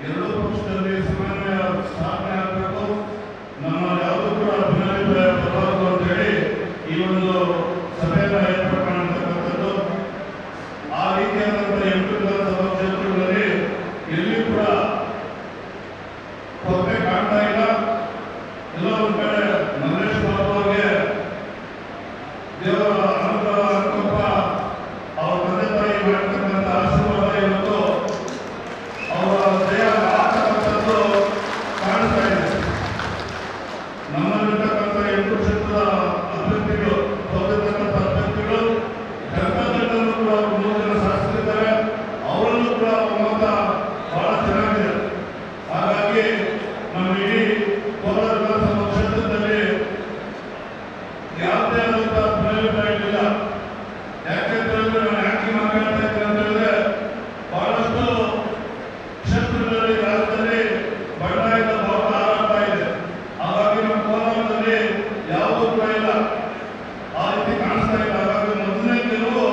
ಎರಡೂ ಪಕ್ಷದಲ್ಲಿ ಸಮನ್ವಯ ಸ್ಥಾಪನೆ ಆಗಬೇಕು. ನಮ್ಮ ಯಾವುದೂ ಕೂಡ ಭಿನ್ನಾಭಿಪ್ರಾಯ ಬರಬಾರದು ಅಂತೇಳಿ ಈ ಒಂದು ಸಭೆಯನ್ನು ಏರ್ಪಾಡು ಮಾಡಿರ್ತಕ್ಕಂಥದ್ದು. ಆ ರೀತಿಯಾದಂಥ 8 ವಿಧಾನಸಭಾ ಕ್ಷೇತ್ರಗಳಲ್ಲಿ ಎಲ್ಲಿ ಕೂಡ ಕೊರತೆ ಕಾಣ್ತಾ ಇಲ್ಲ. ಎಲ್ಲ ಒಂದು ಕಡೆ ಮಲ್ಲೇಶ್ ಬಾಬು ಅವರಿಗೆ ದೇವರ ಅನುಗ್ರಹ ಅನುಕಂಪ, ಅವರ ತಂದೆ ತಾಯಿ ಮಾಡಿರ್ತಕ್ಕಂಥ ಆಶೀರ್ವಾದ ಇವತ್ತು ಅವರ ಜಯ ಆಗ್ತಕ್ಕಂಥದ್ದು ಕಾಣಿಸ್ತಾ ಇದೆ. ನಮ್ಮಲ್ಲಿರ್ತಕ್ಕಂಥ 8 ಕ್ಷೇತ್ರದ ಅಭ್ಯರ್ಥಿಗಳು ಸೋತಿರ್ತಕ್ಕಂಥ ಅಭ್ಯರ್ಥಿಗಳು ಜನತಾದಳದಲ್ಲೂ ಕೂಡ 3 ಜನ ಶಾಸಕರಿದ್ದಾರೆ. ಅವರಲ್ಲೂ ಕೂಡ ಒಮ್ಮತ ಬಹಳ ಚೆನ್ನಾಗಿದೆ. ಹಾಗಾಗಿ ನಮ್ಮ ಇಡೀ ಕೋಲಾರ ವಿಧಾನಸಭಾ ಕ್ಷೇತ್ರದಲ್ಲಿ ಯಾವುದೇ ಆದಂಥ ಭಿನ್ನಾಭಿಪ್ರಾಯ ಇಲ್ಲ. ಯಾಕೆಂದ್ರೆ ನಾನು ಯಾಕೆ ಮಾತಾಡ್ತಾ ಇದ್ದೀನಿ ಅಂತ ಹೇಳಿದ್ರೆ, ಬಹಳಷ್ಟು ಕ್ಷೇತ್ರಗಳಲ್ಲಿ ರಾಜ್ಯದಲ್ಲಿ ಬಂಡಾಯದ ಭಾವ ಹಾರಾಡ್ತಾ ಇದೆ. ಹಾಗಾಗಿ ನಮ್ಮ ಕೋಲಾರದಲ್ಲಿ ಯಾವುದೂ ಕೂಡ ಇಲ್ಲ, ಆ ರೀತಿ ಕಾಣಿಸ್ತಾ ಇಲ್ಲ. ಹಾಗಾಗಿ ಮೊದಲನೇ ಗೆಲುವು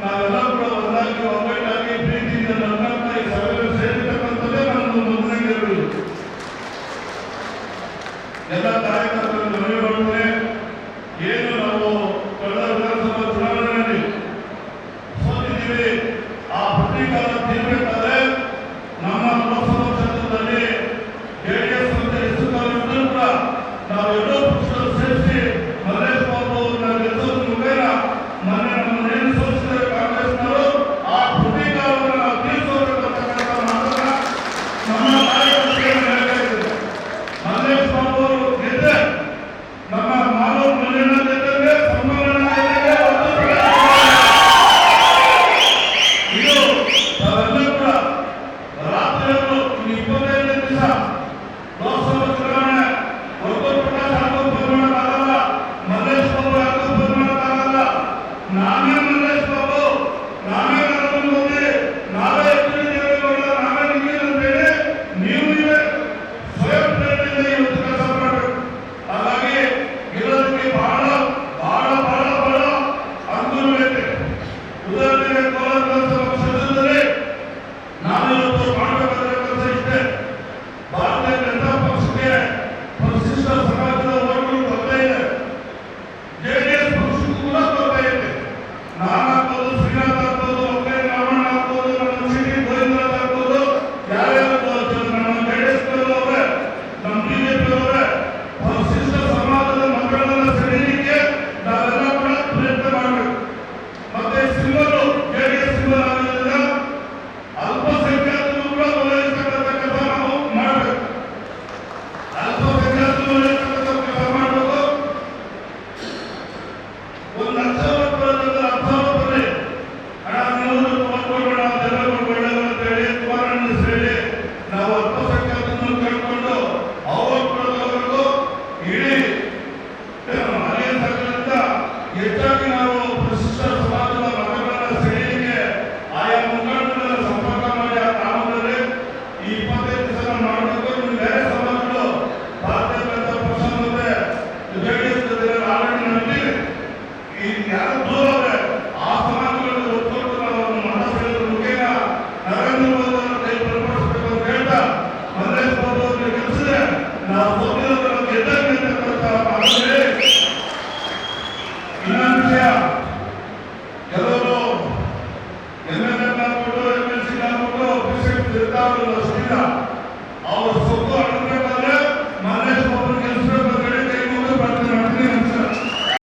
ನಾವೆಲ್ಲ ಕೂಡ ಒಂದಾಗಿ ಒಗ್ಗಟ್ಟಾಗಿ ಪ್ರೀತಿಯಿಂದ ನನ್ನಂತ ಈ ಸಭೆಯಲ್ಲಿ ಸೇರಿರ್ತಕ್ಕಂಥದ್ದೇ ನಮ್ಮದು ಮೊದಲನೇ ಗೆಲುವು. ಎಲ್ಲ ಕಾರ್ಯಕರ್ತರು ಮನವಿ ಮಾಡುತ್ತೇನೆ,